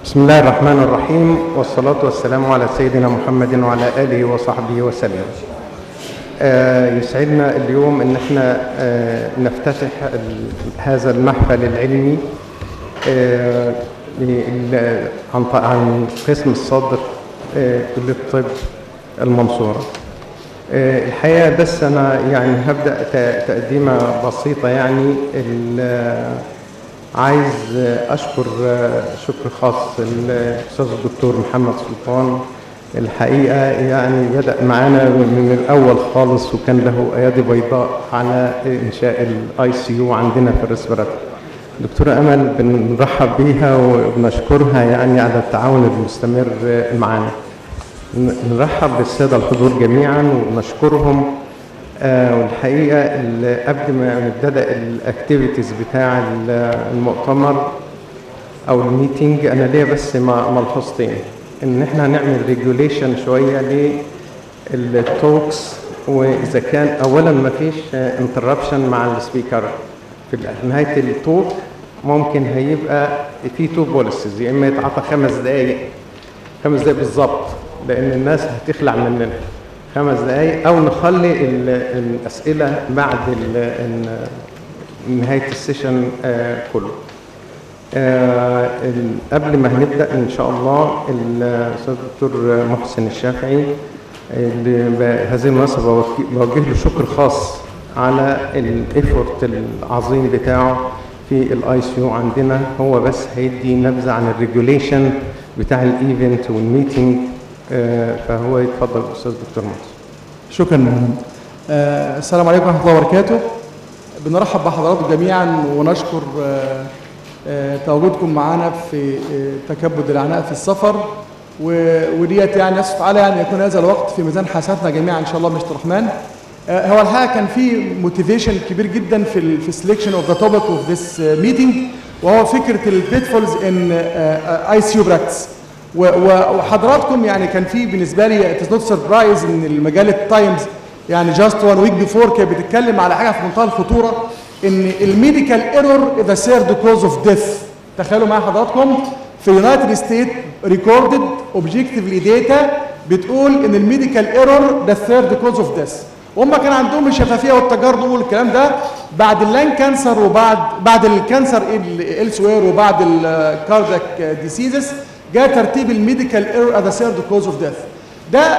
بسم الله الرحمن الرحيم، والصلاة والسلام على سيدنا محمد وعلى آله وصحبه وسلم. يسعدنا اليوم ان احنا نفتتح هذا المحفل العلمي عن قسم الصدر كلية الطب المنصورة. الحقيقة بس أنا يعني هبدأ تقديمة بسيطة. يعني عايز أشكر شكر خاص الأستاذ الدكتور محمد سلطان. الحقيقة يعني بدأ معانا من الأول خالص، وكان له أيادي بيضاء على إنشاء الICU عندنا في الريسبيراتوري. دكتورة أمل بنرحب بيها وبنشكرها يعني على التعاون المستمر معنا. نرحب بالسادة الحضور جميعا وبنشكرهم. والحقيقة قبل ما نبدأ الأكتيفيتيز بتاع المؤتمر أو الميتنج، أنا ليا بس ملحوظتين. إن إحنا هنعمل ريجوليشن شوية للتوكس، وإذا كان أولا ما فيش انتربشن مع السبيكر في نهاية التوك، ممكن هيبقى في تو بوليسز، يا إما يتعطى 5 دقايق بالظبط، لأن الناس هتخلع مننا 5 دقايق، أو نخلي الأسئلة بعد نهاية السيشن كله. قبل ما هنبدأ إن شاء الله، الأستاذ الدكتور محسن الشافعي بهذه المناسبة بوجه له شكر خاص على الإفورت العظيم بتاعه في الICU عندنا. هو بس هيدي نبذة عن الريجوليشن بتاع الإيفنت والميتنج، فهو يتفضل الأستاذ دكتور محسن. شكرا مهم. السلام عليكم ورحمة الله وبركاته. بنرحب بحضراتكم جميعا ونشكر تواجدكم معنا في تكبد العناء في السفر، وديت يعني نسأل تعالى يعني يكون هذا الوقت في ميزان حسناتنا جميعا ان شاء الله مشت الرحمن. هو الحقيقه كان في موتيفيشن كبير جدا في سelection اوف ذا توبيك اوف ذس ميتنج، وهو فكره البيتفولز ان ICU براكتس. وحضراتكم يعني كان في بالنسبه لي اتس نوت سربرايز ان المجله تايمز يعني جاست 1 ويك بيفور كانت بتتكلم على حاجه في منتهى الخطوره، ان الميديكال ايرور ذا ثيرد كوز اوف ديث. تخيلوا معايا حضراتكم، في يونايتد ستيت ريكوردد اوبجكتيفلي داتا بتقول ان الميديكال ايرور ذا ثيرد كوز اوف ديث. وهم كان عندهم الشفافيه والتجارب والكلام ده بعد اللان كانسر، وبعد الكانسر السوير، وبعد الكاردياك ديسيزز، جاء ترتيب الميديكال ايرور ذا ثيرد كوز اوف ديث. ده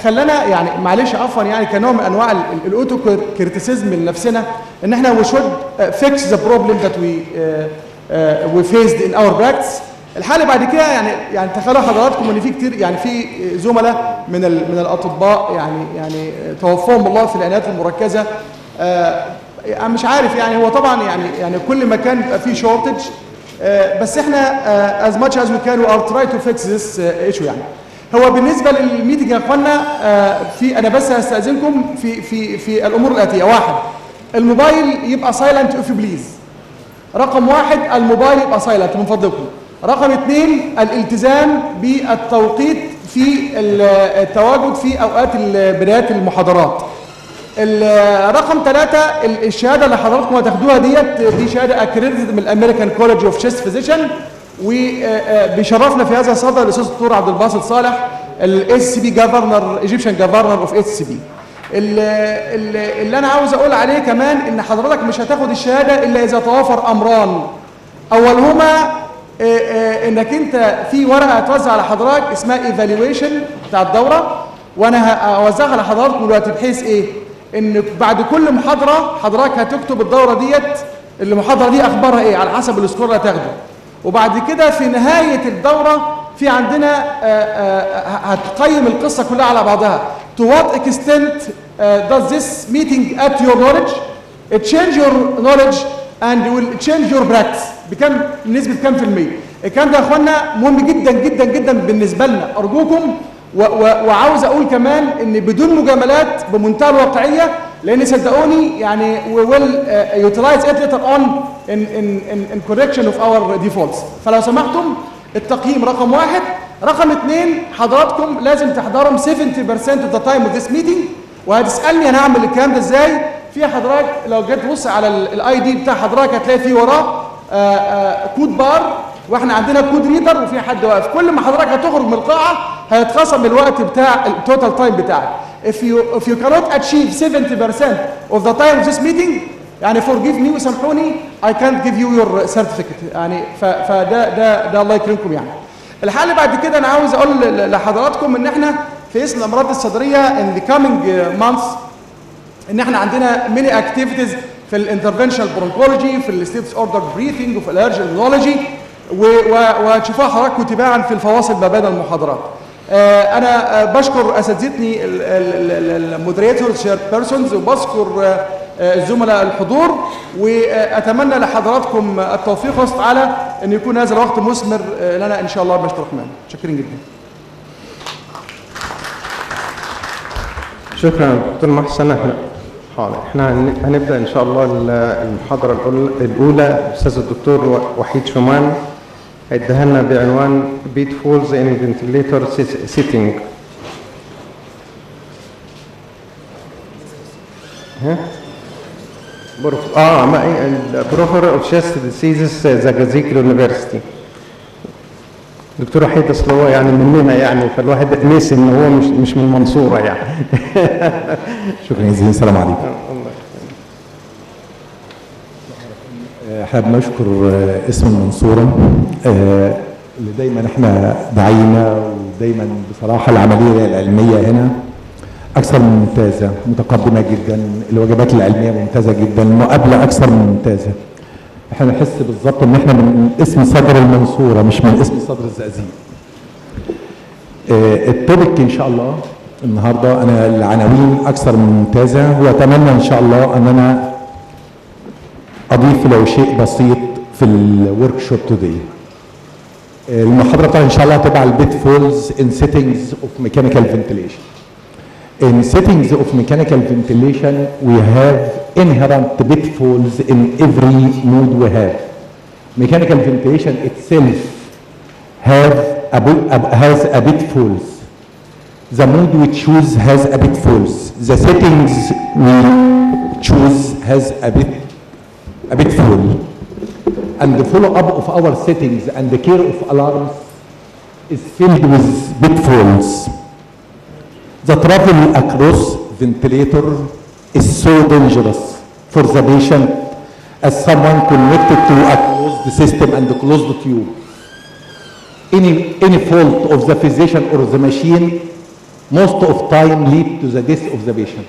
خلانا يعني معلش عفوا يعني كنوع من انواع الاوتو كريتيسيزم لنفسنا، ان احنا we should fix the problem that we faced in our practice. الحاله بعد كده يعني تخيلوا حضراتكم ان في كتير يعني في زملاء من الاطباء يعني توفاهم الله في العنايات المركزه. مش عارف يعني هو طبعا يعني كل مكان بيبقى فيه شورتج، بس احنا as much as we can we are trying to fix this issue. يعني هو بالنسبه للميتنج يا اخوانا، انا بس هستاذنكم في الامور الاتيه. 1، الموبايل يبقى سايلنت اف بليز. رقم 1 الموبايل يبقى سايلنت من فضلكم. رقم 2 الالتزام بالتوقيت في التواجد في اوقات بدايات المحاضرات. رقم 3 الشهاده اللي حضراتكم هتاخدوها دي شهاده اكريديتد من الامريكان كولج اوف تشيست فيزيشن، وبيشرفنا في هذا الصدد الاستاذ الدكتور عبد الباسط صالح الSCB جفرنر ايجيبشن جفرنر اوف SCB. اللي انا عاوز اقول عليه كمان ان حضرتك مش هتاخد الشهاده الا اذا توافر امران. اولهما انك انت في ورقه هتوزع على حضرتك اسمها ايفالويشن بتاع الدوره، وانا هوزعها على حضراتكم دلوقتي، بحيث ان بعد كل محاضره حضرتك هتكتب الدوره ديت المحاضره دي اخبارها ايه على حسب السكور اللي هتاخده. وبعد كده في نهايه الدوره في عندنا هتقيم القصه كلها على بعضها. To what extent does this meeting add to your knowledge? It change your knowledge and will change your practice. بكم نسبه كام في المية؟ الكلام ده يا اخوانا مهم جدا جدا جدا بالنسبه لنا، ارجوكم. وعاوز اقول كمان ان بدون مجاملات بمنتهى الواقعيه، لان صدقوني يعني we will utilize it later on in correction of our defaults. فلو سمحتم التقييم رقم 1. رقم 2 حضراتكم لازم تحضرهم 70% of the time of this meeting. وهتسالني انا هعمل الكلام ده ازاي؟ في حضرتك لو جيت تبص على الاي دي بتاع حضرتك هتلاقي فيه وراه كود بار، واحنا عندنا كود ريدر وفي حد واقف. كل ما حضرتك هتخرج من القاعه هيتخصم الوقت بتاع التوتال تايم بتاعك. if you cannot achieve 70% of the time of this meeting يعني forgive me وسامحوني I can't give you your certificate يعني ده الله يكرمكم يعني. الحاجه اللي بعد كده انا عاوز اقول لحضراتكم ان احنا في اسم الامراض الصدريه in the coming months ان احنا عندنا many activities في الانترفنشنال برونكولوجي، في الستيتس اوردر بريثنج، وفي الالرجي immunology، وتشوفوها حضراتكم تباعا في الفواصل ما بين المحاضرات. انا بشكر اساتذتني المودريتورز شير بيرسونز، وبشكر الزملاء الحضور، واتمنى لحضراتكم التوفيق وسط على ان يكون هذا الوقت مثمر لنا ان شاء الله بمشيئة الرحمن. شكرا جدا. شكرا دكتور محسن. احنا هنبدا ان شاء الله المحاضره الاولى. الاستاذ الدكتور وحيد شومان هيديها لنا بعنوان بيت فولز ان فنتليتور سيتنج. بروفر اوف شيست ديسيزز زاجازيكل يونيفرستي. دكتور وحيد اصل هو يعني مننا يعني، فالواحد نسي ان هو مش من المنصوره يعني. شكرا جزيلا. السلام عليكم. حابب نشكر اسم المنصوره اللي دايما احنا داعينا، ودايما بصراحه العمليه العلميه هنا اكثر من ممتازه، متقدمه جدا، الوجبات العلميه ممتازه جدا، المقابله اكثر من ممتازه. احنا نحس بالظبط ان احنا من اسم صدر المنصوره مش من اسم صدر الزقازيق. التوبيك ان شاء الله النهارده انا العناوين اكثر من ممتازه، واتمنى ان شاء الله ان انا اضيف لو شيء بسيط في الورك شوب توداي. المحاضره بتاعتي ان شاء الله هتبقى على البيت فولز ان سيتنجز اوف ميكانيكال فنتيليشن. In settings of mechanical ventilation, we have inherent pitfalls in every mood we have. Mechanical ventilation itself has a pitfalls. The mood we choose has a pitfalls. The settings we choose has a pitfall. And the follow-up of our settings and the care of alarms is filled with pitfalls. The travel across ventilator is so dangerous for the patient as someone connected to a closed system and closed tube. Any fault of the physician or the machine most of time lead to the death of the patient.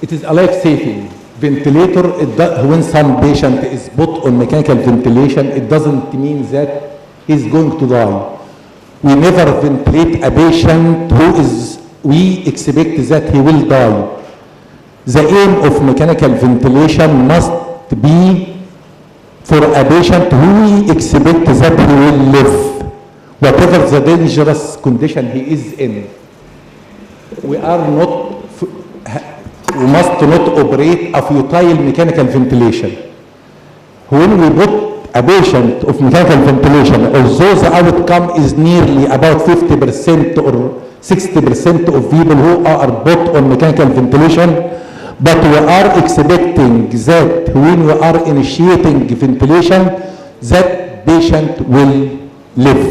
It is a life-saving ventilator. When some patient is put on mechanical ventilation, it doesn't mean that he's going to die. We never ventilate a patient we expect that he will die. The aim of mechanical ventilation must be for a patient who we expect that he will live, whatever the dangerous condition he is in. We must not operate a futile mechanical ventilation. When we put a patient of mechanical ventilation, although the outcome is nearly about 50% or 60% of people who are put on mechanical ventilation, but we are expecting that when we are initiating ventilation, that patient will live.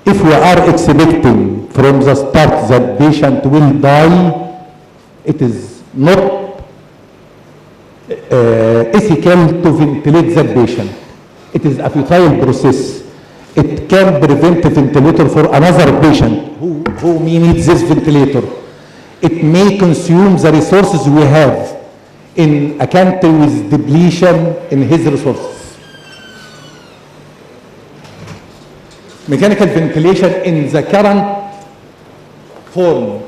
If we are expecting from the start that patient will die, it is not ethical to ventilate that patient. It is a futile process. It can prevent the ventilator for another patient who needs this ventilator. It may consume the resources we have in a country with depletion in his resources. Mechanical ventilation in the current form,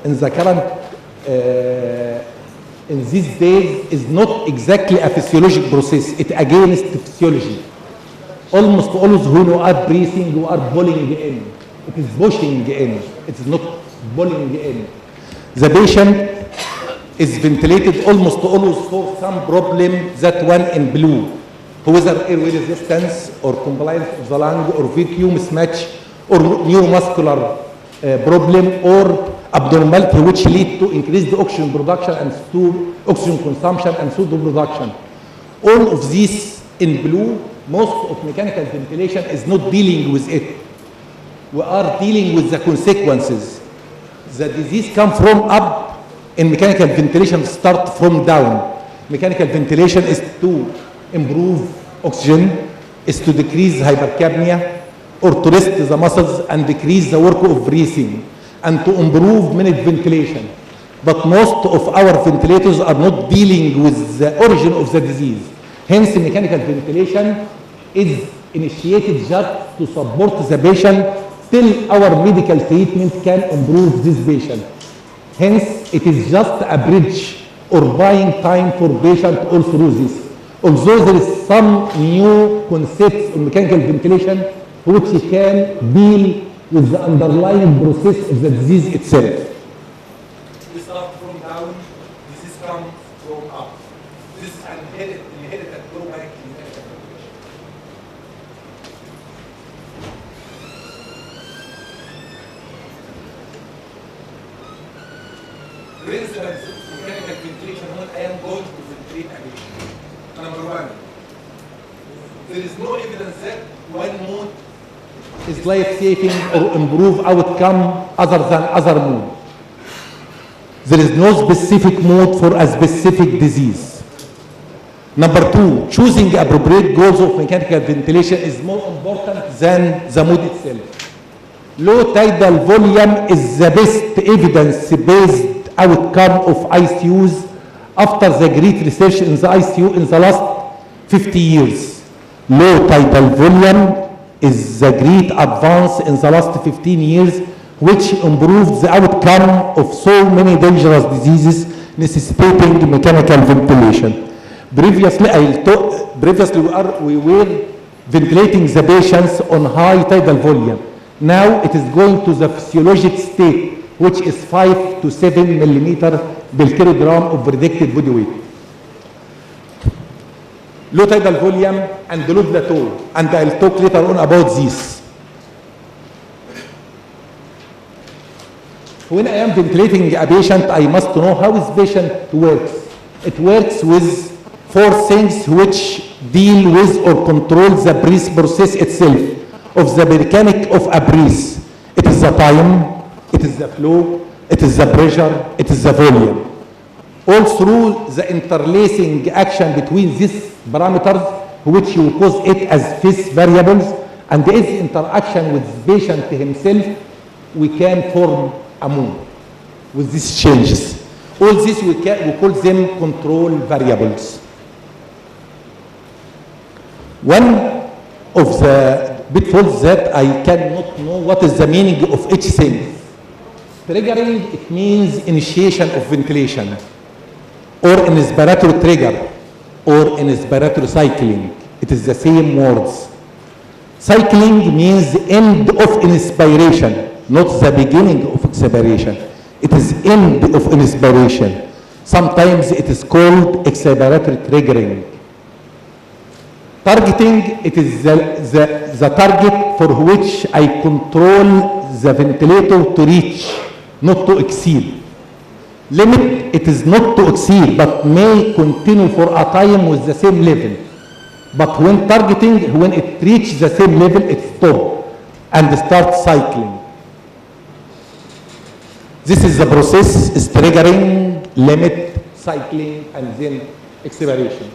in these days is not exactly a physiologic process. It against physiology. Almost always when you are breathing, you are pulling in. It is pushing in. It is not pulling in. The patient is ventilated almost always for some problem, that one in blue, whether airway resistance or compliance of the lung or vacuum mismatch or neuromuscular problem or abnormality which lead to increased oxygen production and to oxygen consumption and pseudo production. All of these in blue, most of mechanical ventilation is not dealing with it. We are dealing with the consequences. The disease come from up, in mechanical ventilation start from down. Mechanical ventilation is to improve oxygen, is to decrease hypercapnia, or to rest the muscles and decrease the work of breathing, and to improve minute ventilation. But most of our ventilators are not dealing with the origin of the disease. Hence, mechanical ventilation is initiated just to support the patient till our medical treatment can improve this patient. Hence, it is just a bridge or buying time for patient all through this. Although there is some new concepts in mechanical ventilation which can deal with the underlying process of the disease itself. We start from down, disease comes from up. This is an inherited drawback in mechanical ventilation. For instance, mechanical ventilation, when I am going to ventilate a patient. Number one, there is no evidence that one mode is life-saving or improve outcome other than other mode. There is no specific mode for a specific disease. Number two, choosing appropriate goals of mechanical ventilation is more important than the mode itself. Low tidal volume is the best evidence-based outcome of ICUs after the great research in the ICU in the last 50 years. Low tidal volume is the great advance in the last 15 years, which improved the outcome of so many dangerous diseases necessitating mechanical ventilation. Previously, we were ventilating the patients on high tidal volume. Now it is going to the physiologic state, which is 5 to 7 millimeter per kilogram of predicted body weight. Low tidal volume and low plateau, and I'll talk later on about this. When I am ventilating a patient, I must know how this patient works. It works with 4 things which deal with or control the breath process itself, of the mechanic of a breath. It is the time, it is the flow, it is the pressure, it is the volume. All through the interlacing action between these parameters, which you cause it as phase variables, and its interaction with the patient himself, we can form a mood with these changes. All this we call them control variables. One of the pitfalls that I cannot know what is the meaning of each thing. Triggering, it means initiation of ventilation, or inspiratory trigger, or inspiratory cycling. It is the same words. Cycling means end of inspiration, not the beginning of expiration. It is end of inspiration. Sometimes it is called expiratory triggering. Targeting, it is the target for which I control the ventilator to reach, not to exceed. Limit, it is not to exceed, but may continue for a time with the same level. But when targeting, when it reaches the same level, it stops and starts cycling. This is the process, is triggering, limit, cycling, and then expiration.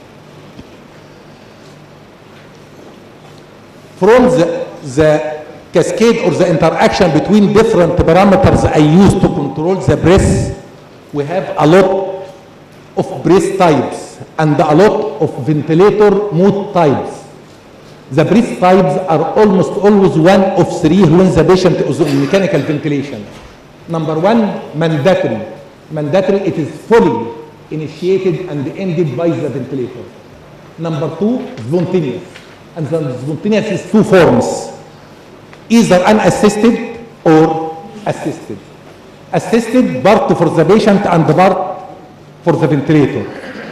From the cascade or the interaction between different parameters I use to control the breath, we have a lot of breath types and a lot of ventilator mode types. The breath types are almost always one of 3 when the patient is on mechanical ventilation. Number 1, mandatory. Mandatory, it is fully initiated and ended by the ventilator. Number 2, spontaneous. And the spontaneous is 2 forms, either unassisted or assisted. Assisted, part for the patient and part for the ventilator.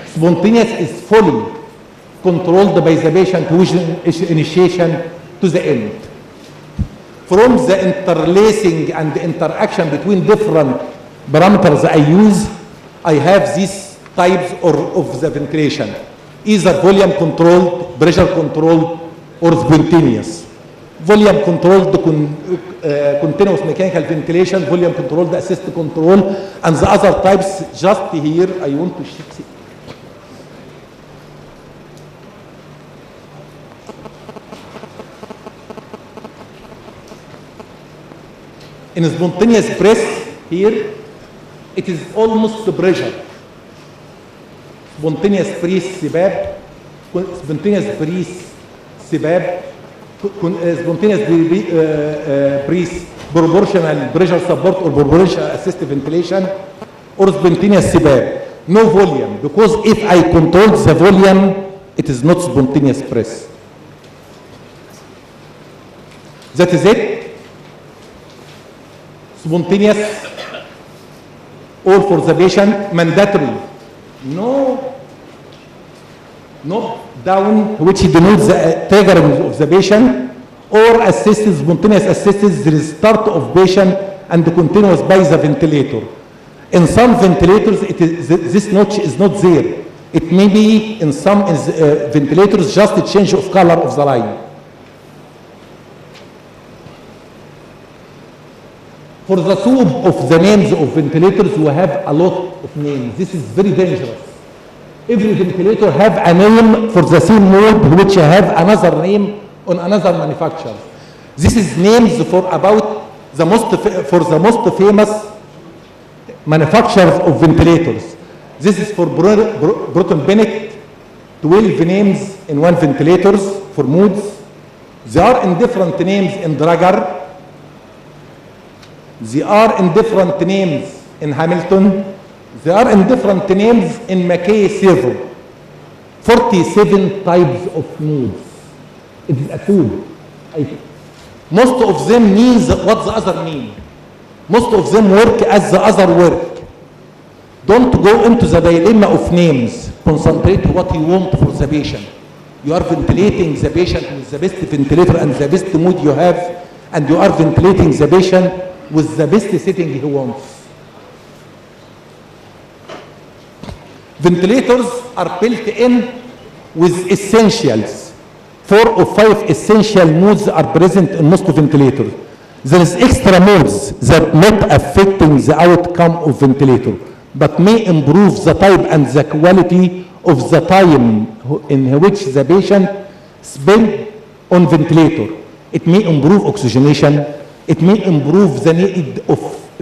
Spontaneous is fully controlled by the patient, which is initiation to the end. From the interlacing and the interaction between different parameters I use, I have these types of the ventilation, either volume controlled, pressure controlled, or spontaneous. Volume controlled continuous mechanical ventilation, volume controlled assist control, and the other types just here I want to check. In spontaneous breath here, it is almost the pressure. Spontaneous breath سباب, spontaneous breath سباب, spontaneous breath proportional pressure support or proportional assisted ventilation, or spontaneous سباب. No volume, because if I control the volume, it is not spontaneous breath. That is it. Spontaneous or for the patient mandatory. No down which denotes the triggering of the patient, or assisted, spontaneous assisted, the start of patient and continuous by the ventilator. In some ventilators, this notch is not there. It may be in some ventilators just a change of color of the line. For the soup of the names of ventilators, we have a lot of names. This is very dangerous. Every ventilator have a name for the same mode, which have another name on another manufacturer. This is names for about the most famous manufacturers of ventilators. This is for Broughton Bennett, 12 names in one ventilators for modes. They are in different names in Dragar. They are in different names in Hamilton. They are in different names in Mackay Servo. 47 types of modes. It is a tool. Most of them means what the other mean. Most of them work as the other work. Don't go into the dilemma of names. Concentrate what you want for the patient. You are ventilating the patient with the best ventilator and the best mood you have, and you are ventilating the patient with the best setting he wants. Ventilators are built in with essentials. 4 or 5 essential modes are present in most ventilators. There is extra modes that not affecting the outcome of ventilator, but may improve the type and the quality of the time in which the patient spent on ventilator. It may improve oxygenation. It may improve the need of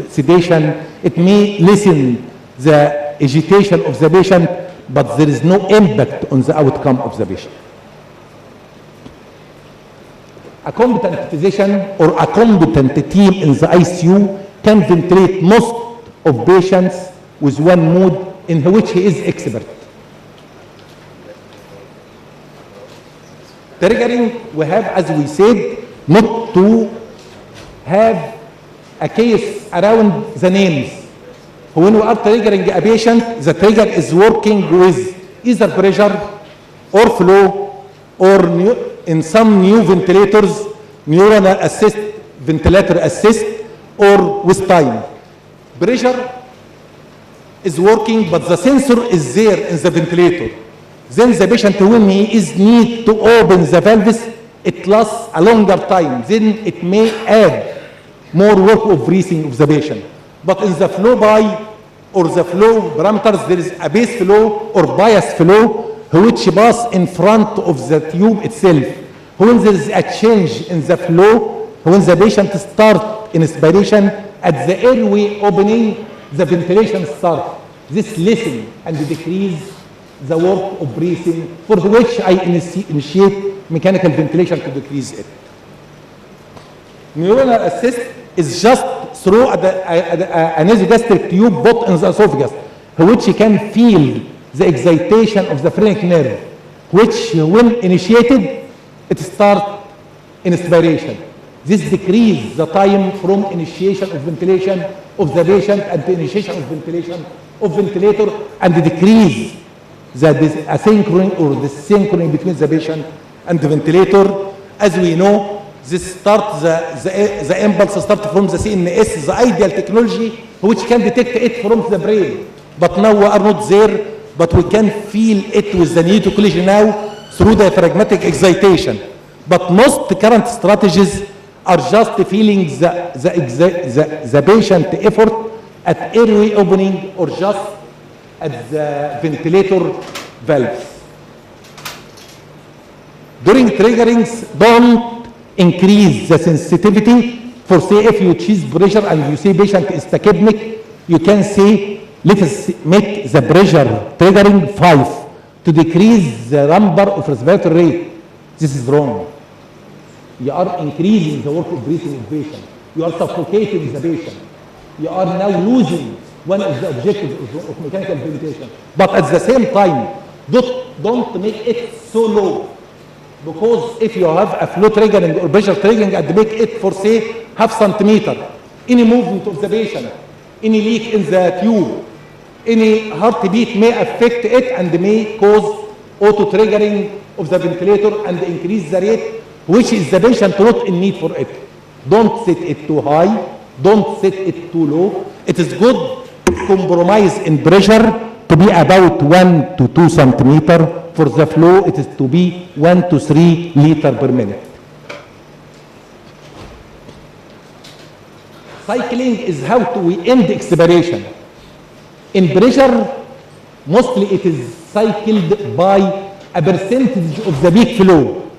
sedation. It may lessen the agitation of the patient, but there is no impact on the outcome of the patient. A competent physician or a competent team in the ICU can ventilate most of patients with one mode in which he is expert. Triggering, we have, as we said, not to have a case around the names. When we are triggering a patient, the trigger is working with either pressure or flow, or in some new ventilators, neural assist, ventilator assist, or with time. Pressure is working, but the sensor is there in the ventilator. Then the patient, when he is need to open the valves, it lasts a longer time. Then it may add more work of breathing of the patient. But in the flow by or the flow parameters, there is a base flow or bias flow which pass in front of the tube itself. When there is a change in the flow, when the patient start inspiration, at the airway opening, the ventilation start. This lessen and decrease the work of breathing, for which I initiate mechanical ventilation to decrease it. Neuronal assist is just through a nasogastric tube put in the esophagus, which can feel the excitation of the phrenic nerve, which when initiated, it starts inspiration. This decreases the time from initiation of ventilation of the patient and the initiation of ventilation of ventilator, and decrease the asynchrony or the synchrony between the patient and the ventilator. As we know, this the impulse start from the CNS, the ideal technology which can detect it from the brain. But now we are not there, but we can feel it with the neurocognition now through diaphragmatic excitation. But most current strategies are just feeling the patient effort at airway opening or just at the ventilator valves. During triggerings, don't increase the sensitivity. For say if you choose pressure and you say patient is tachypneic, you can say let us make the pressure triggering 5 to decrease the number of respiratory rate. This is wrong. You are increasing the work of breathing of patient. You are suffocating the patient. You are now losing one of the objectives of mechanical ventilation. But at the same time, don't make it so low. Because if you have a flow triggering or pressure triggering and make it for say half centimeter, any movement of the patient, any leak in the tube, any heartbeat may affect it and may cause auto triggering of the ventilator and increase the rate, which is the patient not in need for it. Don't set it too high, don't set it too low. It is good compromise in pressure to be about 1 to 2 centimeter. For the flow, it is to be 1 to 3 liter per minute. Cycling is how we end expiration. In pressure, mostly it is cycled by a percentage of the peak flow,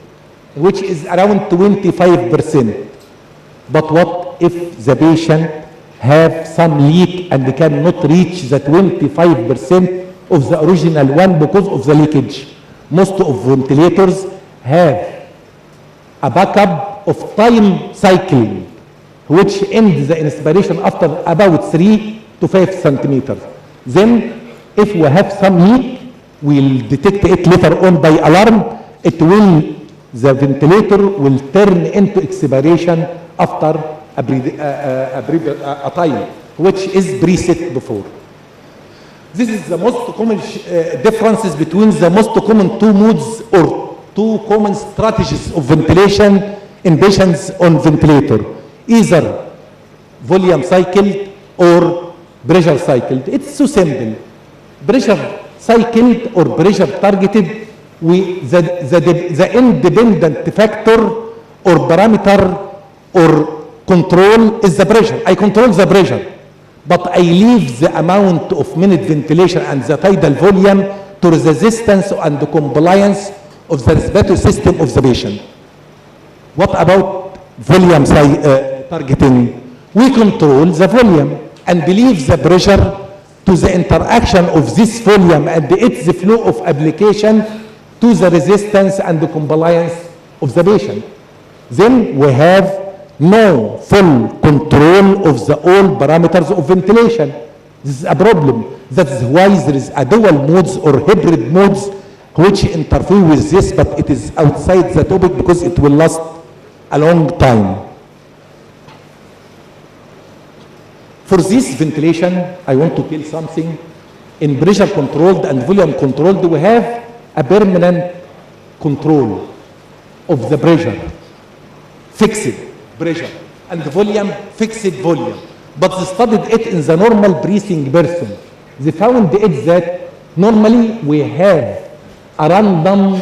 which is around 25%. But what if the patient have some leak and they cannot reach the 25% of the original one because of the leakage? Most of ventilators have a backup of time cycling, which ends the inspiration after about 3 to 5 centimeters. Then, if we have some leak, we'll detect it later on by alarm. The ventilator will turn into expiration after a time, which is preset before. This is the most common differences between the most common two modes or two common strategies of ventilation in patients on ventilator, either volume cycled or pressure cycled. It's so simple. Pressure cycled or pressure targeted, the independent factor or parameter or control is the pressure. I control the pressure, but I leave the amount of minute ventilation and the tidal volume to the resistance and the compliance of the respiratory system of the patient. What about volume targeting? We control the volume and leave the pressure to the interaction of this volume and its flow of application to the resistance and the compliance of the patient. Then we have no full control of the all parameters of ventilation. This is a problem. That is why there is a dual modes or hybrid modes which interfere with this, but it is outside the topic because it will last a long time. For this ventilation, I want to tell something. In pressure controlled and volume controlled, we have a permanent control of the pressure, fixed pressure, and the volume, fixed volume. But they studied it in the normal breathing person. They found it that normally we have a random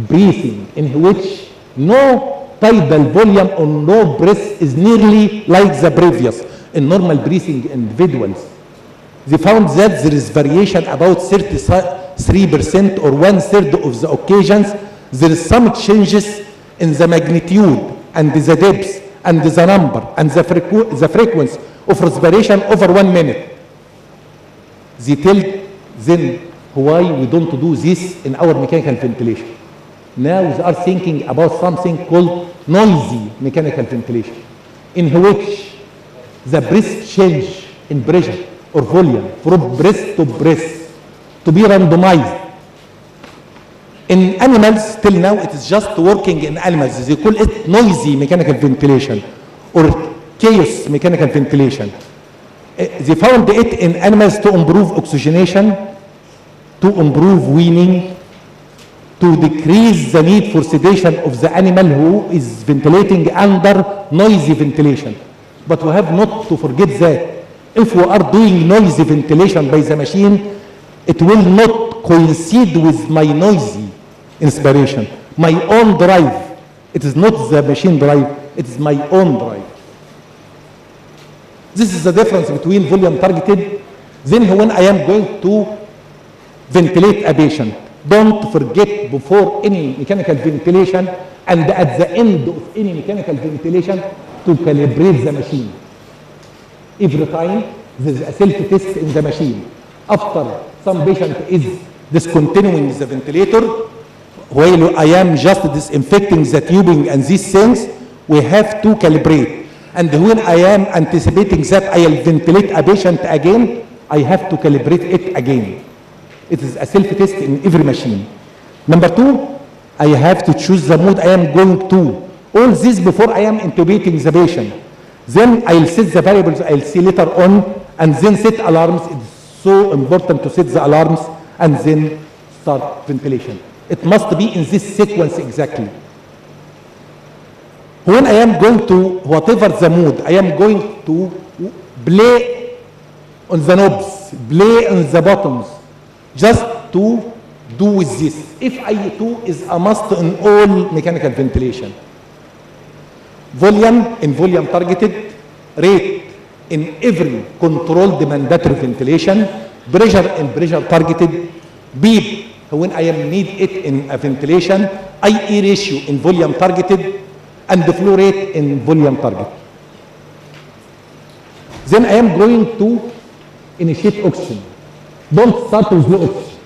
breathing in which no tidal volume or no breath is nearly like the previous in normal breathing individuals. They found that there is variation about 33% or 1/3 of the occasions. There is some changes in the magnitude and the depth and the number and the frequency of respiration over 1 minute. They tell then why we don't do this in our mechanical ventilation. Now they are thinking about something called noisy mechanical ventilation, in which the breath change in pressure or volume from breath to breath to be randomized. In animals, till now, it is just working in animals. They call it noisy mechanical ventilation or chaos mechanical ventilation. They found it in animals to improve oxygenation, to improve weaning, to decrease the need for sedation of the animal who is ventilating under noisy ventilation. But we have not to forget that if we are doing noisy ventilation by the machine, it will not coincide with my noisy inspiration, my own drive. It is not the machine drive, it is my own drive. This is the difference between volume targeted. Then when I am going to ventilate a patient, don't forget before any mechanical ventilation and at the end of any mechanical ventilation to calibrate the machine. Every time there is a self-test in the machine. After some patient is discontinuing the ventilator, while I am just disinfecting the tubing and these things, we have to calibrate. And when I am anticipating that I will ventilate a patient again, I have to calibrate it again. It is a self-test in every machine. Number two, I have to choose the mode I am going to. All this before I am intubating the patient. Then I'll set the variables I'll see later on, and then set alarms. It's so important to set the alarms and then start ventilation. It must be in this sequence exactly. When I am going to, whatever the mode, I am going to play on the knobs, play on the buttons, just to do with this. If I2 is a must in all mechanical ventilation. Volume in volume targeted, rate in every controlled mandatory ventilation, pressure in pressure targeted, beep when I am need it in a ventilation, IE ratio in volume targeted, and the flow rate in volume target. Then I am going to initiate oxygen. Don't start with low oxygen.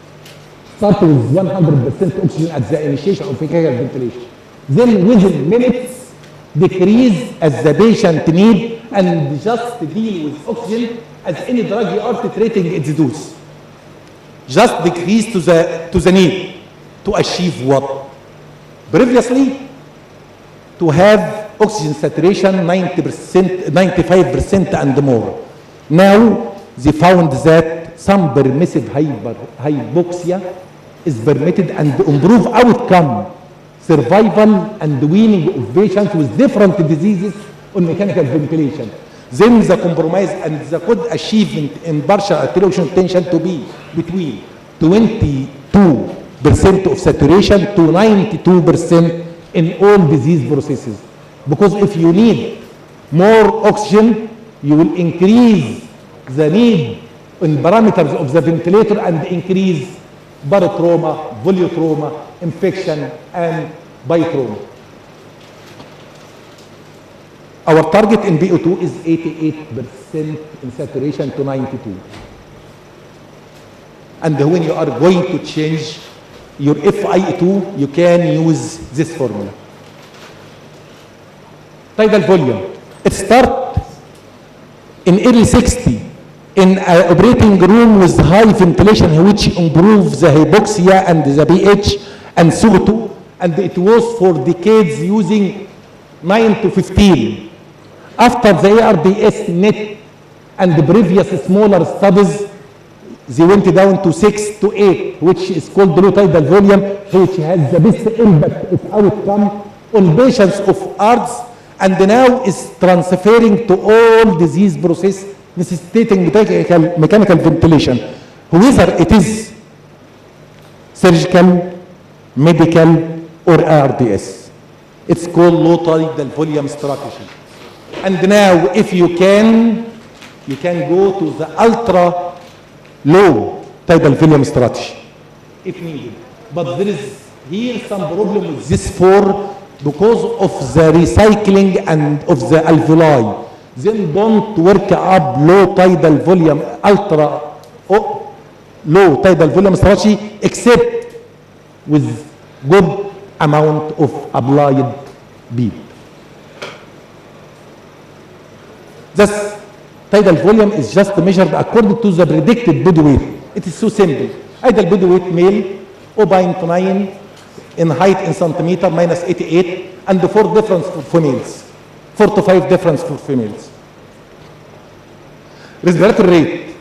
Start with 100% oxygen at the initiation of mechanical ventilation. Then within minutes, decrease as the patient need and just deal with oxygen as any drug you are titrating its dose. Just decrease to the need to achieve what? Previously, to have oxygen saturation 90%, 95% and more. Now, they found that some permissive hypoxia is permitted and improve outcome, survival and weaning of patients with different diseases on mechanical ventilation. Then the compromise and the good achievement in partial arterial oxygen tension to be between 22% of saturation to 92% in all disease processes. Because if you need more oxygen, you will increase the need in parameters of the ventilator and increase barotrauma, volutrauma, infection, and biotrauma. Our target in BO2 is 88% in saturation to 92. And when you are going to change your FiO2, you can use this formula. Tidal volume. It starts in early 60 in an operating room with high ventilation, which improves the hypoxia and the pH and CO2, and it was for decades using 9 to 15. After the ARDS net and the previous smaller studies, they went down to 6 to 8, which is called low tidal volume, which has the best impact of outcome on patients of ARDS, and now is transferring to all disease process necessitating mechanical ventilation, whether it is surgical, medical, or ARDS. It's called low tidal volume strategy. And now, if you can go to the ultra low tidal volume strategy, if needed. But there is here some problem with this because of the recycling and of the alveoli. Then don't work up low tidal volume, ultra low tidal volume strategy, except with good amount of applied bead. Thus, tidal volume is just measured according to the predicted body weight. It is so simple. Ideal body weight male, 0.9 in height in centimeter minus 88, and the 4 difference for females. 4 to 5 difference for females. Respiratory rate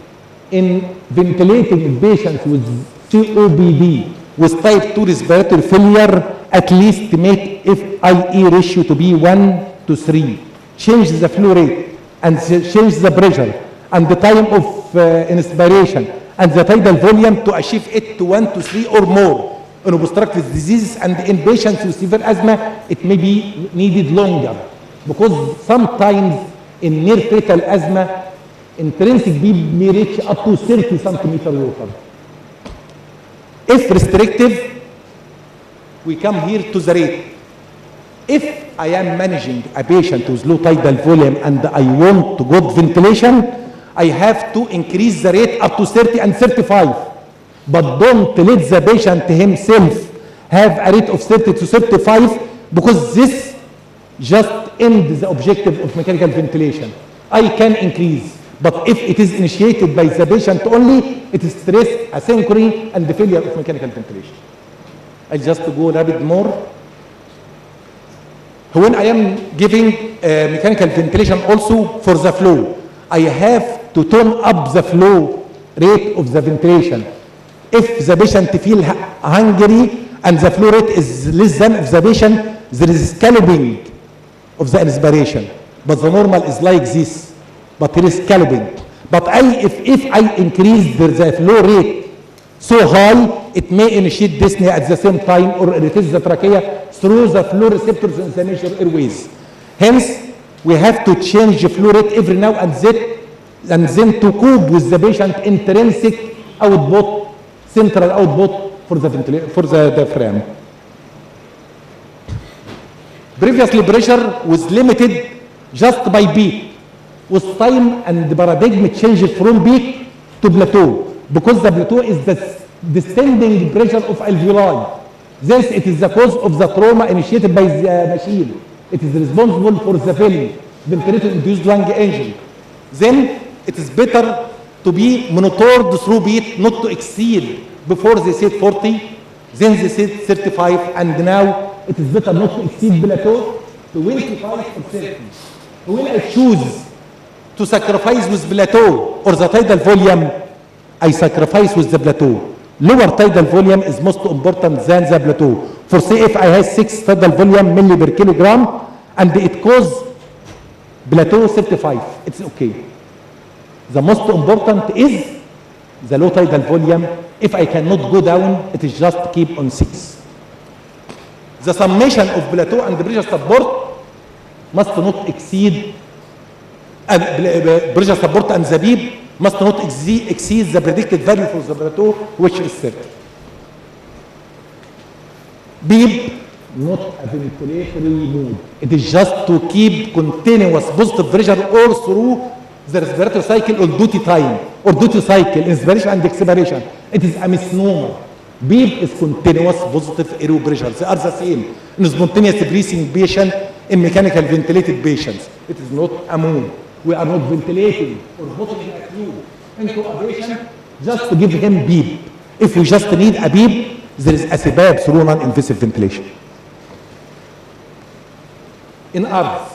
in ventilating patients with COPD with type 2 respiratory failure, at least make FIE ratio to be 1:3. Change the flow rate and change the pressure and the time of inspiration and the tidal volume to achieve it to 1:3 or more. In obstructive diseases and in patients with severe asthma, it may be needed longer because sometimes in near fatal asthma, intrinsic beep may reach up to 30 centimeter water. If restrictive, we come here to the rate. If I am managing a patient with low tidal volume and I want to good ventilation, I have to increase the rate up to 30 and 35. But don't let the patient himself have a rate of 30 to 35 because this just ends the objective of mechanical ventilation. I can increase, but if it is initiated by the patient only, it is stress, asynchrony, and the failure of mechanical ventilation. I'll just go a bit more. When I am giving mechanical ventilation also for the flow, I have to turn up the flow rate of the ventilation. If the patient feel hungry and the flow rate is less than of the patient, there is scalloping of the inspiration. But the normal is like this, but there is scalloping. But if I increase the flow rate so high, it may initiate dyspnea at the same time or irritate the trachea through the flow receptors in the nasal airways. Hence, we have to change the flow rate every now and then to cope with the patient intrinsic output, central output for the diaphragm. Previously, pressure was limited just by beat. With time and the paradigm changed from peak to plateau because the plateau is the descending pressure of alveoli. Thus, it is the cause of the trauma initiated by the machine. It is responsible for the failing, ventilator-induced lung injury. Then, it is better to be monitored through beat, not to exceed. Before they said 40, then they said 35, and now it is better not to exceed plateau 25 or 30. When I choose to sacrifice with plateau or the tidal volume, I sacrifice with the plateau. Lower tidal volume is most important than the plateau. For say if I have 6 tidal volume milli per kilogram and it causes plateau 35, it's okay. The most important is the low tidal volume. If I cannot go down, it is just keep on 6. The summation of plateau and pressure support must not exceed, pressure support and the beep must not exceed the predicted value for the plateau, which is 30. Beep, not a ventilatory mode. It is just to keep continuous positive pressure all through the respiratory cycle or duty time, or duty cycle, inspiration and expiration. It is a misnomer. Beep is continuous positive air pressure. They are the same in spontaneous breathing patient, in mechanical ventilated patients. It is not a moon. We are not ventilating or putting a tube into a patient just to give him beep. If we just need a beep, there is a CPAP through non-invasive ventilation. In others,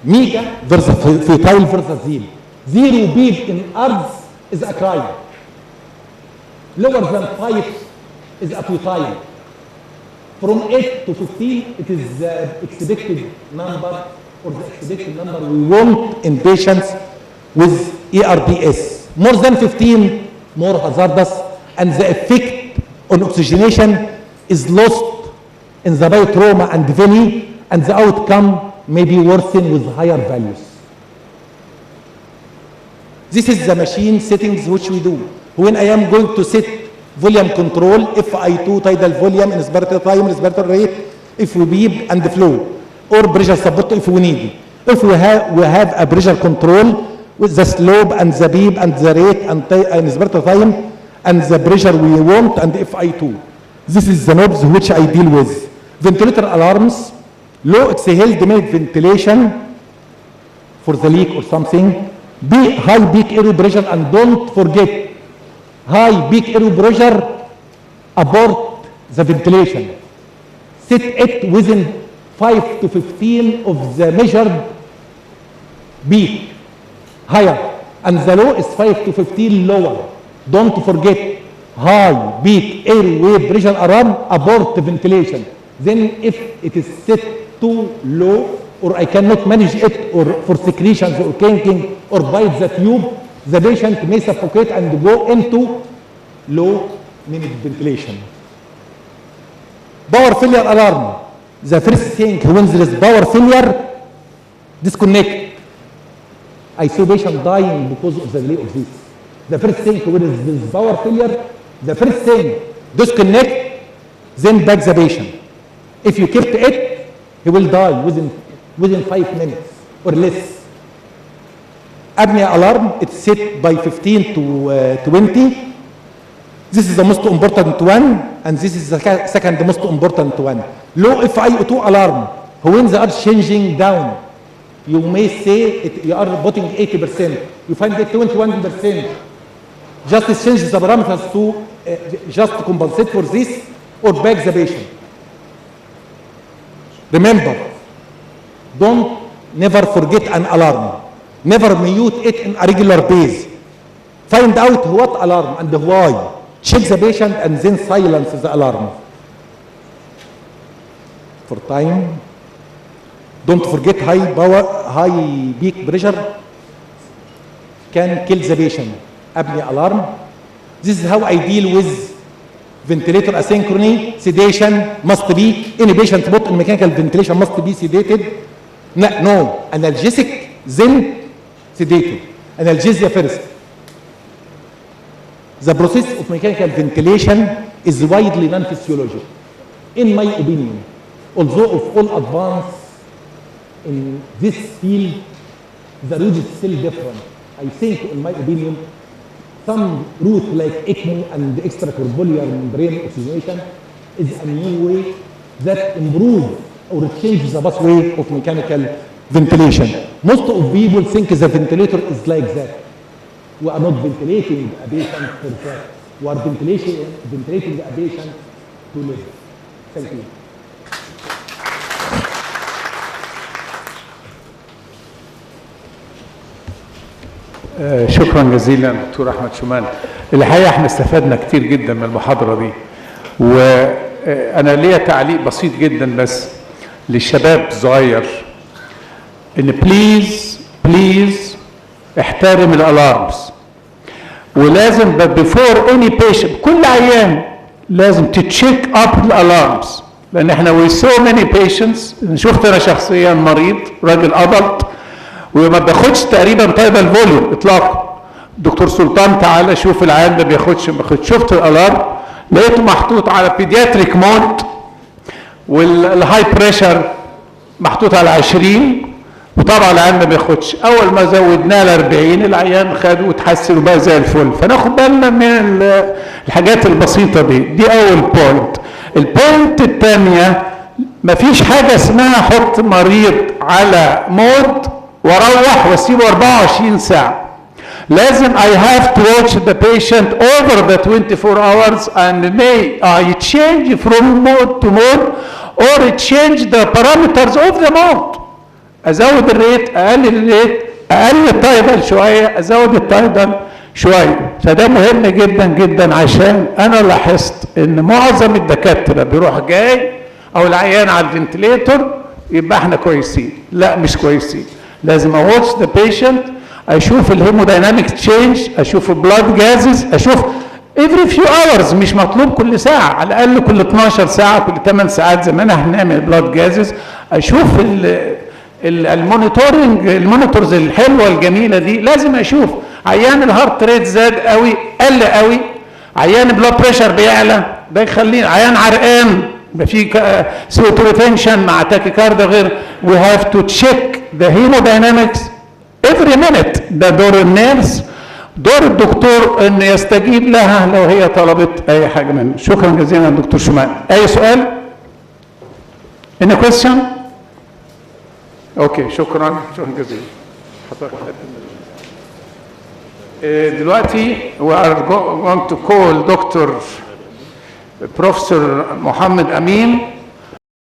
mega versus futile versus zero. Zero beep in ARDS is a crime. Lower than 5 is a futile. From 8 to 15, it is the expected number or the expected number we want in patients with ARDS. More than 15, more hazardous, and the effect on oxygenation is lost in the biotrauma and VENI, and the outcome may be worsened with higher values. This is the machine settings which we do. When I am going to set volume control, FI2, tidal volume, inspiratory time, respiratory rate, if we beep and flow, or pressure support if we need. If we have a pressure control with the slope and the beep and the rate and inspiratory time and the pressure we want and FI2. This is the knobs which I deal with. Ventilator alarms, low exhale demand ventilation for the leak or something. High peak air pressure, and don't forget, high peak air pressure abort the ventilation. Set it within 5 to 15 of the measured peak, higher, and the low is 5 to 15 lower. Don't forget, high peak airway pressure alarm, abort ventilation. Then if it is set too low, or I cannot manage it, or for secretions or kinking or bite the tube, the patient may suffocate and go into low minute ventilation. Power failure alarm. The first thing when there is power failure, disconnect. I saw patient dying because of the delay of this. The first thing when there is power failure, the first thing, disconnect, then back the patient. If you kept it, he will die within 5 minutes or less. Apnea alarm, it's set by 15 to 20. This is the most important one, and this is the second most important one. Low FiO2 alarm, when they are changing down, you may say you are putting 80%, you find it 21%. Just change the parameters to just compensate for this, or back the patient. Remember, never forget an alarm. Never mute it in a regular base. Find out what alarm and why. Check the patient and then silence the alarm. For time, don't forget high peak pressure can kill the patient. Apnea alarm. This is how I deal with ventilator asynchrony. Sedation must be, any patient put in mechanical ventilation must be sedated. No, analgesic, then sedated. Analgesia first. The process of mechanical ventilation is widely non-physiologic, in my opinion. Although of all advance in this field, the route is still different. I think, in my opinion, some route like ECMO and extracorporeal membrane oxygenation is a new way that improves or changes the pathway of mechanical ventilation. Most of people think the ventilator is like that. We are not ventilating a patient for that. We are ventilating a patient to live. Thank you. شكرا جزيلا دكتور احمد شومان. الحقيقه احنا استفدنا كتير جدا من المحاضره دي، وانا ليا تعليق بسيط جدا بس للشباب الصغير، ان بليز احترم الالارمز، ولازم بيفور اني بيشنت كل عيان لازم تتشيك اب الالارمز، لان احنا وي سو ماني بيشنتس. شفت انا شخصيا مريض راجل ادلت وما بياخدش تقريبا طيب الفوليوم اطلاقا. دكتور سلطان تعالى شوف العيان ده بياخدش، شفت الالارم لقيته محطوط على بيدياتريك مود، والهاي بريشر محطوط على 20، وطبعا العيان ما بياخدش. اول ما زودناه ل 40 العيان خد وتحسن وبقى زي الفل. فناخد بالنا من الحاجات البسيطه دي اول بوينت. البوينت الثانيه، مفيش حاجه اسمها حط مريض على مود واروح واسيبه 24 ساعه. لازم I have to watch the patient over the 24 hours and may I change from mode to mode or change the parameters of the mode. ازود الريت، اقلل الريت، اقلل التايدل شويه، ازود التايدل شويه. فده مهم جدا جدا، عشان انا لاحظت ان معظم الدكاتره بيروح جاي او العيان على الفنتليتور يبقى احنا كويسين. لا مش كويسين. لازم اواتش ذا بيشنت، اشوف الهيمودايناميك تشينج، اشوف البلاد جازز، اشوف every few hours، مش مطلوب كل ساعه، على الاقل كل 12 ساعه كل 8 ساعات زي ما انا هنعمل بلاد جازز. اشوف المونيتورز الحلوه الجميله دي. لازم اشوف عيان الهارت ريت زاد قوي قل قوي، عيان بلاد بريشر بيعلى، ده يخليني عيان عرقان يبقى في CO2 ريتنشن مع تاكيكارد غير. we have to check the hemodynamics every minute. ده دور النيرس، دور الدكتور ان يستجيب لها لو هي طلبت اي حاجه منه. شكرا جزيلا دكتور شومان. اي سؤال؟ any question؟ اوكي شكرا جزيلا. دلوقتي we are going to call Dr. Professor Mohammed Amin